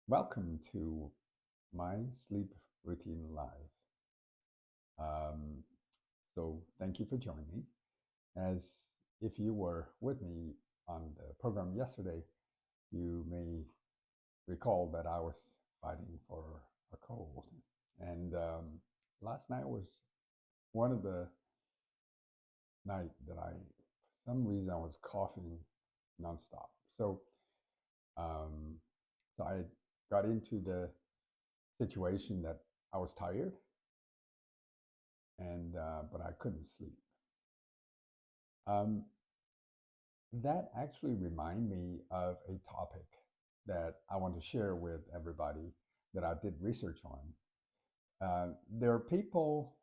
Welcome to my sleep routine live. Um, thank you for joining me. As if you were with me on the program yesterday, you may recall that I was fighting for a cold. And last night was one of the night that for some reason, I was coughing nonstop. So, um, so I got into the situation that I was tired and but I couldn't sleep. Um, that actually remind me of a topic that I want to share with everybody that I did research on. There are people,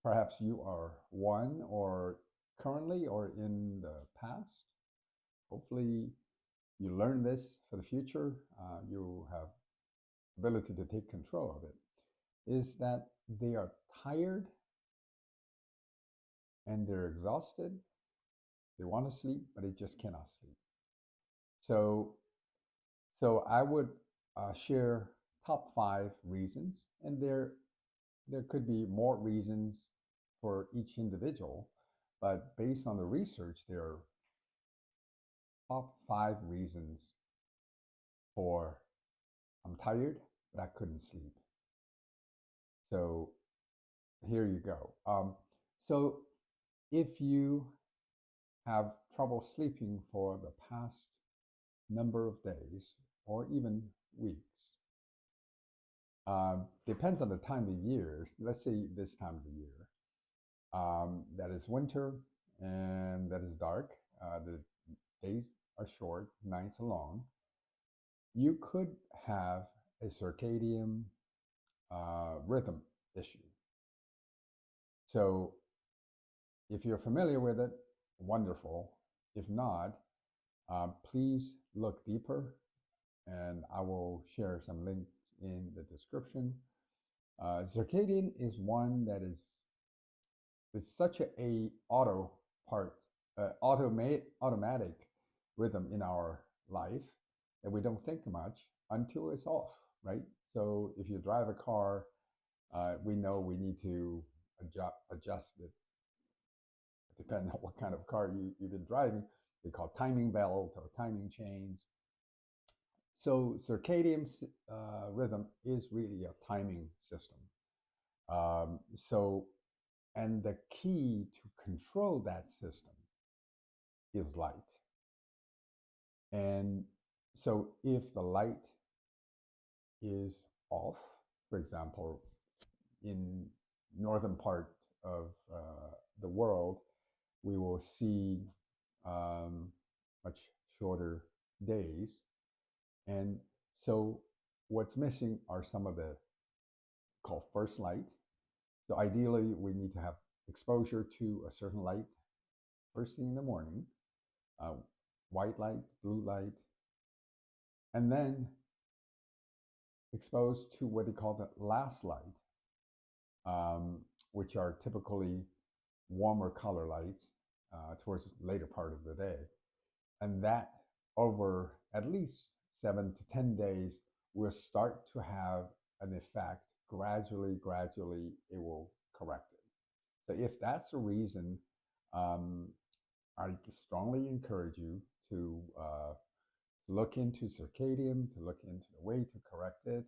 perhaps you are one, or currently or in the past. Hopefully, you learn this for the future. You have ability to take control of it. Is that they are tired and they're exhausted. They want to sleep, but they just cannot sleep. So, so I would share top five reasons, and there could be more reasons for each individual, but based on the research, there are top five reasons for I'm tired, but I couldn't sleep. So here you go. So if you have trouble sleeping for the past number of days or even weeks, depends on the time of year. Let's say this time of the year, that is winter and that is dark. The days are short, nights are long. You could have a circadian rhythm issue. So if you're familiar with it, wonderful. If not, please look deeper, and I will share some links in the description. Circadian is one that is it's such a auto part, automatic rhythm in our life that we don't think much until it's off, right? So if you drive a car, we know we need to adjust it depending on what kind of car you've been driving. They call timing belt or timing chains. So circadian rhythm is really a timing system. So, and the key to control that system is light. And so if the light is off, for example, in northern part of the world, we will see much shorter days. And so what's missing are some of the called first light. So ideally, we need to have exposure to a certain light first thing in the morning, uh, white light, blue light, and then exposed to what they call the last light, which are typically warmer color lights towards the later part of the day. And that over at least 7 to 10 days will start to have an effect gradually it will correct it. So if that's the reason, um, I strongly encourage you to look into circadian, to look into the way to correct it.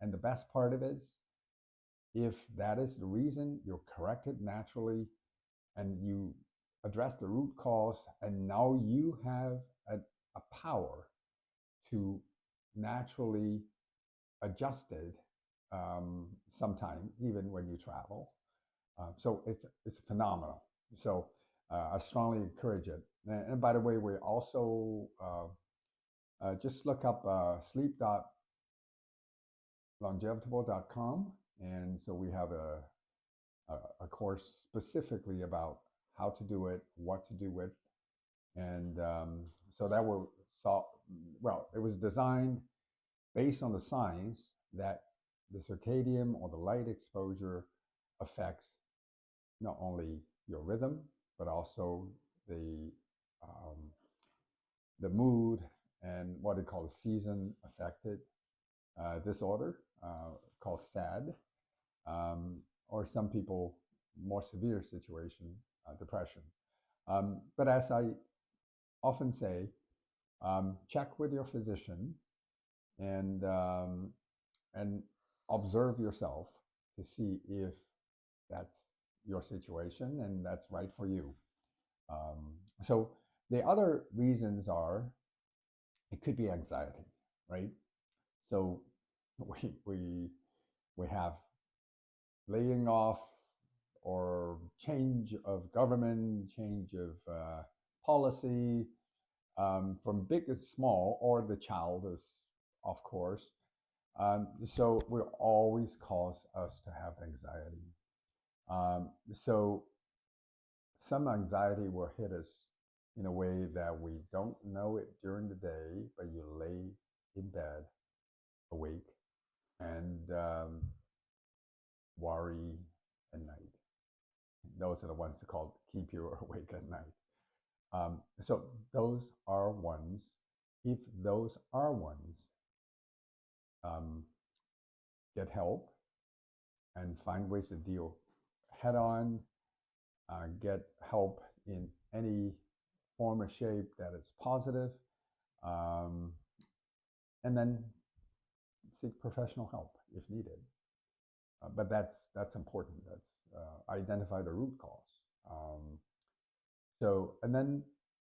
And the best part of it is, if that is the reason, you'll correct it naturally and you address the root cause, and now you have a power to naturally adjust it sometimes, even when you travel. So it's phenomenal. So I strongly encourage it. And by the way, we also just look up sleep.longevitable.com. And so we have a course specifically about how to do it, what to do with. And so that will solve, well, it was designed based on the science that the circadian or the light exposure affects not only your rhythm, but also um, the mood and what they call season affected. disorder called SAD, or some people more severe situation, depression. But as I often say, check with your physician and and observe yourself to see if that's your situation and that's right for you. So the other reasons are it could be anxiety, right? So we have laying off or change of government, change of policy, from big and small, or the child is, of course. So will always cause us to have anxiety. So some anxiety will hit us in a way that we don't know it during the day, but you lay in bed awake and worry at night. Those are the ones that called keep you awake at night. So those are ones. If those are ones, um, get help and find ways to deal head on. Get help in any form or shape that is positive, um, and then seek professional help if needed. But that's important. That's identify the root cause. So, and then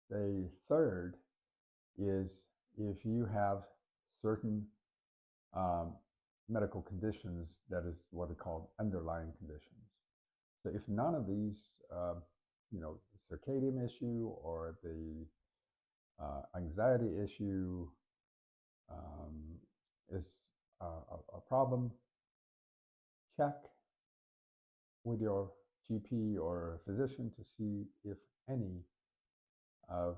the third is if you have certain um, medical conditions, that is what are called underlying conditions. So if none of these, circadian issue or the anxiety issue is a problem, check with your GP or physician to see if any of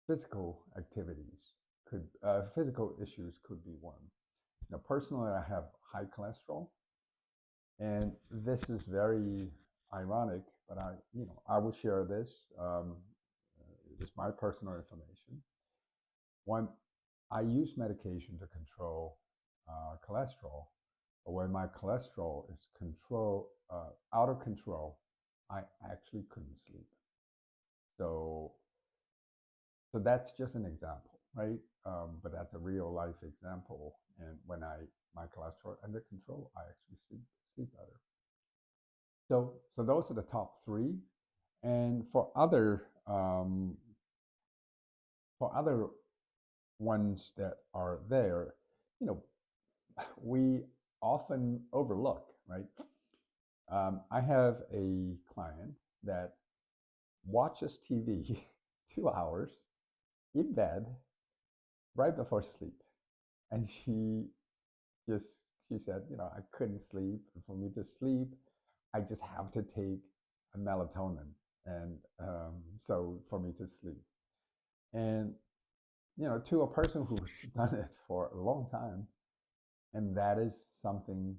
physical activities physical issues could be one. Now, personally, I have high cholesterol, and this is very ironic, but I will share this. It's my personal information. One, I use medication to control cholesterol, but when my cholesterol is out of control, I actually couldn't sleep. So, so that's just an example, right? But that's a real life example. And when my cholesterol under control, I actually sleep better. So those are the top three. And for other ones that are there, you know, we often overlook, right? I have a client that watches TV 2 hours in bed right before sleep, and she said, I couldn't sleep. For me to sleep, I just have to take a melatonin, and so for me to sleep. And to a person who's done it for a long time, and that is something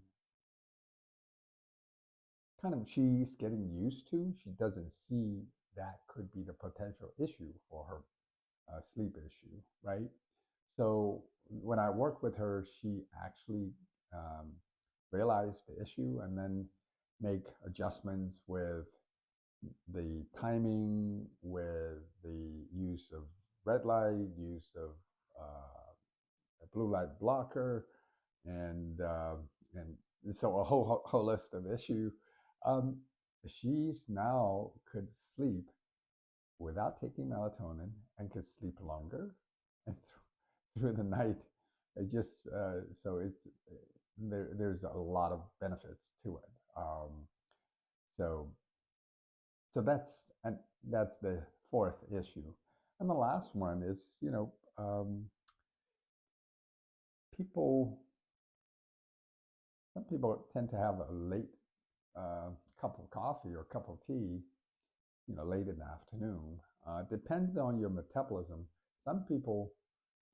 kind of she's getting used to. She doesn't see that could be the potential issue for her sleep issue, right? So when I work with her, she actually um, realized the issue and then make adjustments with the timing, with the use of red light, use of a blue light blocker, and so a whole list of issue. Um, she's now could sleep without taking melatonin and could sleep longer and through the night. It just so it's there's a lot of benefits to it. So that's the fourth issue, and the last one is people some people tend to have a late cup of coffee or cup of tea, late in the afternoon. Depends on your metabolism. Some people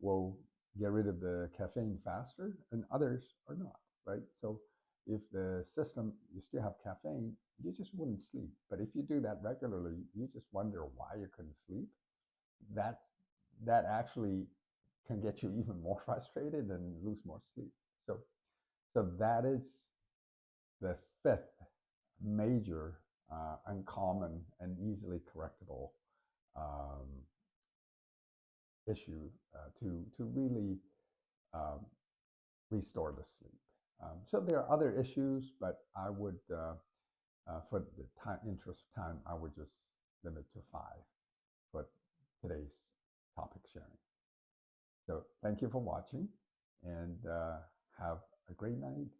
will get rid of the caffeine faster, and others are not, right? So if the system, you still have caffeine, you just wouldn't sleep. But if you do that regularly, you just wonder why you couldn't sleep. That actually can get you even more frustrated and lose more sleep. So that is the fifth major uncommon and easily correctable um, issue to really um, restore the sleep. So there are other issues, but I would, for the interest of time, I would just limit to five for today's topic sharing. So thank you for watching, and have a great night.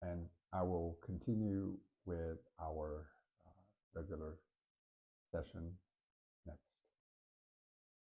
And I will continue with our regular session